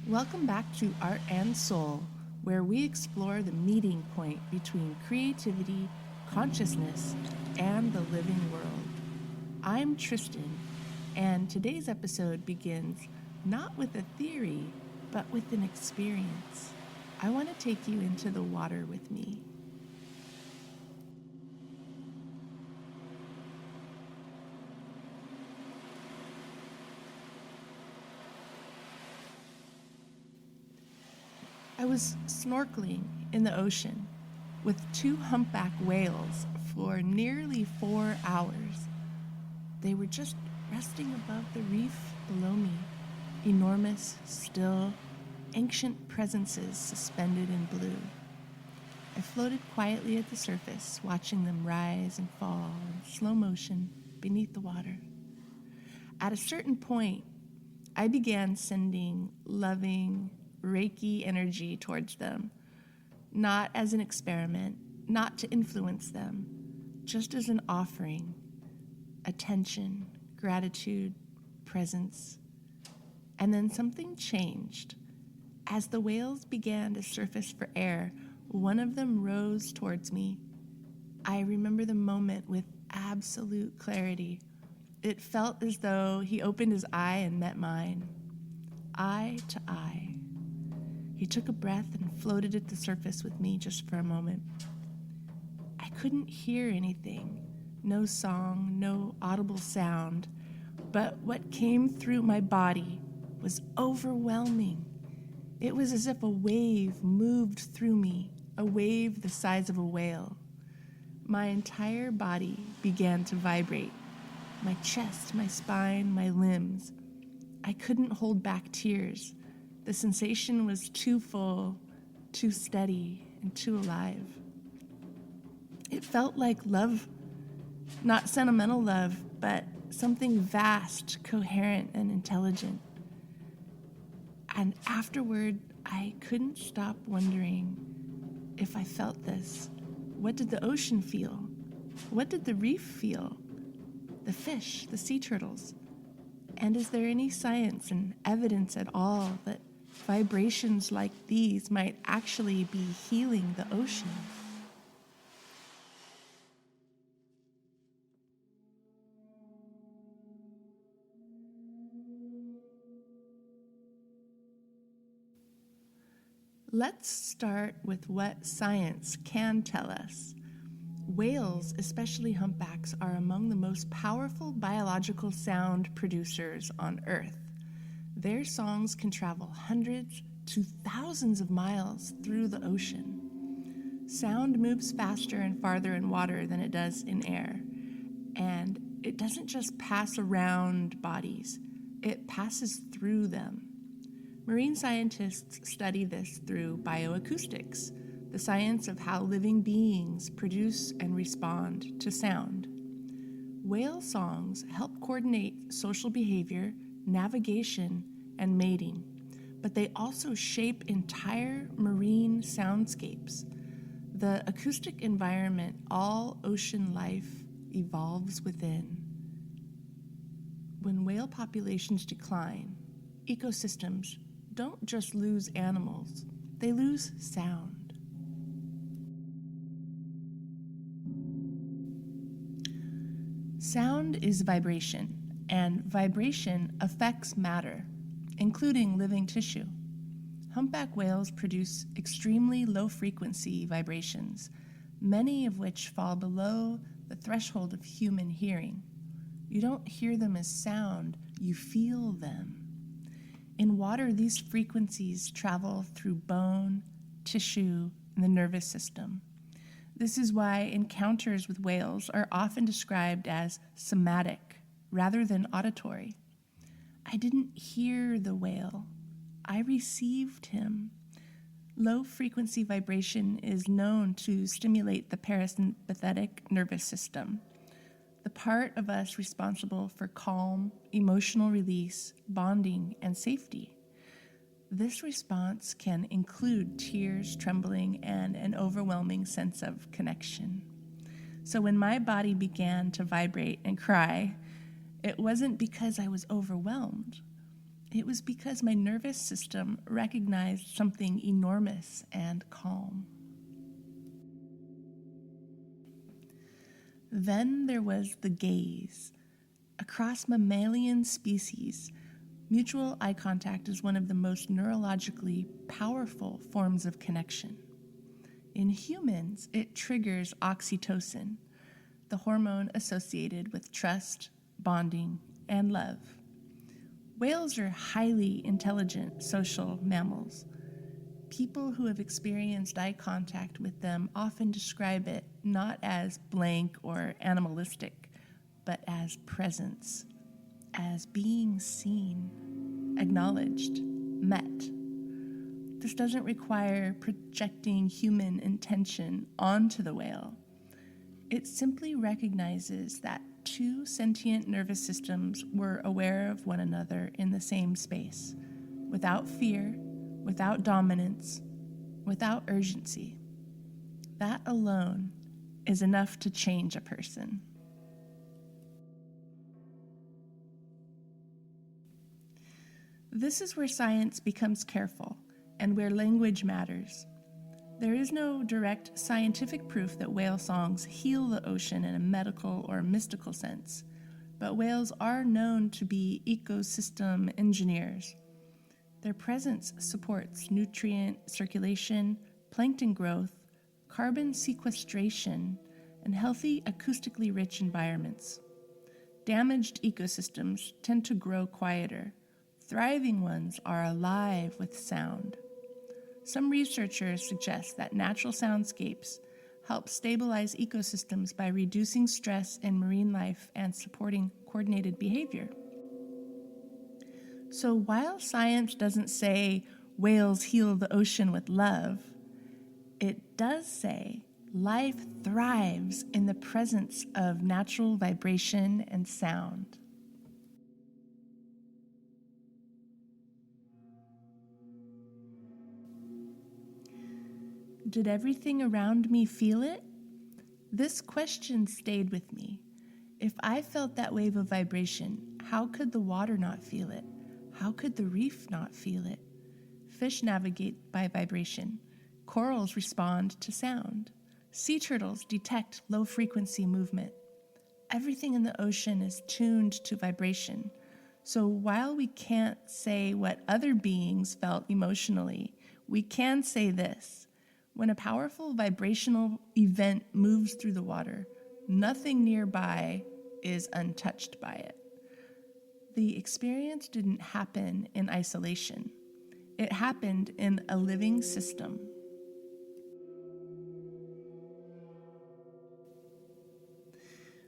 Welcome back to Art and Soul, where we explore the meeting point between creativity, consciousness, and the living world. I'm Tristan, and today's episode begins not with a theory, but with an experience. I want to take you into the water with me. I was snorkeling in the ocean with two humpback whales for nearly 4 hours. They were just resting above the reef below me, enormous, still, ancient presences suspended in blue. I floated quietly at the surface, watching them rise and fall in slow motion beneath the water. At a certain point, I began sending loving, Reiki energy towards them, not as an experiment, not to influence them, just as an offering, attention, gratitude, presence. And then something changed. As the whales began to surface for air, one of them rose towards me. I remember the moment with absolute clarity. It felt as though he opened his eye and met mine, eye to eye. He took a breath and floated at the surface with me just for a moment. I couldn't hear anything, no song, no audible sound, but what came through my body was overwhelming. It was as if a wave moved through me, a wave the size of a whale. My entire body began to vibrate, my chest, my spine, my limbs. I couldn't hold back tears. The sensation was too full, too steady, and too alive. It felt like love, not sentimental love, but something vast, coherent, and intelligent. And afterward, I couldn't stop wondering if I felt this. What did the ocean feel? What did the reef feel? The fish, the sea turtles? And is there any science and evidence at all that vibrations like these might actually be healing the ocean? Let's start with what science can tell us. Whales, especially humpbacks, are among the most powerful biological sound producers on Earth. Their songs can travel hundreds to thousands of miles through the ocean. Sound moves faster and farther in water than it does in air. And it doesn't just pass around bodies, it passes through them. Marine scientists study this through bioacoustics, the science of how living beings produce and respond to sound. Whale songs help coordinate social behavior, navigation, and mating, but they also shape entire marine soundscapes. The acoustic environment all ocean life evolves within. When whale populations decline, ecosystems don't just lose animals, they lose sound. Sound is vibration, and vibration affects matter, including living tissue. Humpback whales produce extremely low-frequency vibrations, many of which fall below the threshold of human hearing. You don't hear them as sound, you feel them. In water, these frequencies travel through bone, tissue, and the nervous system. This is why encounters with whales are often described as somatic rather than auditory. I didn't hear the whale, I received him. Low-frequency vibration is known to stimulate the parasympathetic nervous system, the part of us responsible for calm, emotional release, bonding, and safety. This response can include tears, trembling, and an overwhelming sense of connection. So when my body began to vibrate and cry, it wasn't because I was overwhelmed. it was because my nervous system recognized something enormous and calm. Then there was the gaze. Across mammalian species, mutual eye contact is one of the most neurologically powerful forms of connection. In humans, it triggers oxytocin, the hormone associated with trust, bonding, and love. Whales are highly intelligent social mammals. People who have experienced eye contact with them often describe it not as blank or animalistic, but as presence, as being seen, acknowledged, met. This doesn't require projecting human intention onto the whale. It simply recognizes that two sentient nervous systems were aware of one another in the same space, without fear, without dominance, without urgency. That alone is enough to change a person. This is where science becomes careful and where language matters. There is no direct scientific proof that whale songs heal the ocean in a medical or mystical sense, but whales are known to be ecosystem engineers. Their presence supports nutrient circulation, plankton growth, carbon sequestration, and healthy, acoustically rich environments. Damaged ecosystems tend to grow quieter. Thriving ones are alive with sound. Some researchers suggest that natural soundscapes help stabilize ecosystems by reducing stress in marine life and supporting coordinated behavior. So while science doesn't say whales heal the ocean with love, it does say life thrives in the presence of natural vibration and sound. Did everything around me feel it? This question stayed with me. If I felt that wave of vibration, how could the water not feel it? How could the reef not feel it? Fish navigate by vibration. Corals respond to sound. Sea turtles detect low-frequency movement. Everything in the ocean is tuned to vibration. So while we can't say what other beings felt emotionally, we can say this. When a powerful vibrational event moves through the water, nothing nearby is untouched by it. The experience didn't happen in isolation. It happened in a living system.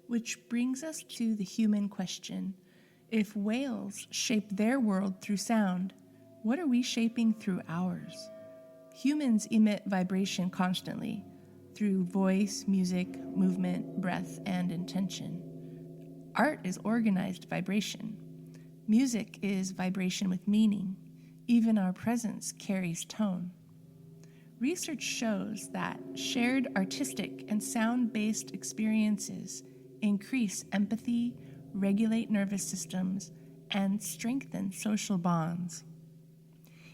Which brings us to the human question. If whales shape their world through sound, what are we shaping through ours? Humans emit vibration constantly through voice, music, movement, breath, and intention. Art is organized vibration. Music is vibration with meaning. Even our presence carries tone. Research shows that shared artistic and sound-based experiences increase empathy, regulate nervous systems, and strengthen social bonds.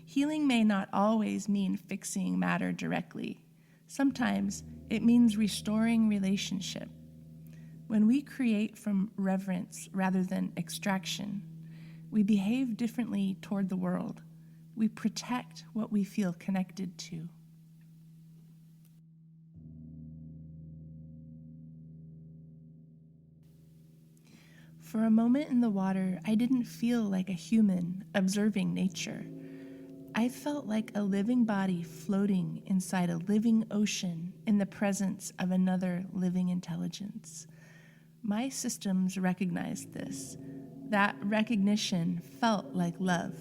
Healing may not always mean fixing matter directly. Sometimes it means restoring relationship. When we create from reverence rather than extraction, we behave differently toward the world. We protect what we feel connected to. For a moment in the water, I didn't feel like a human observing nature. I felt like a living body floating inside a living ocean in the presence of another living intelligence. My systems recognized this. That recognition felt like love.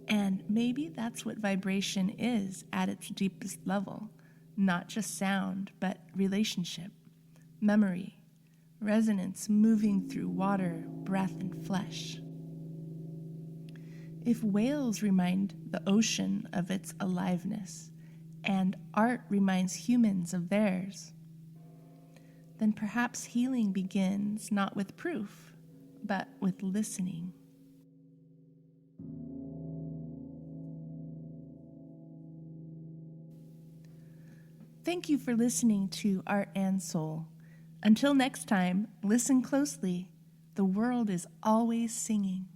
And maybe that's what vibration is at its deepest level. Not just sound, but relationship, memory, resonance moving through water, breath, and flesh. If whales remind the ocean of its aliveness, and art reminds humans of theirs, then perhaps healing begins not with proof, but with listening. Thank you for listening to Art and Soul. Until next time, listen closely. The world is always singing.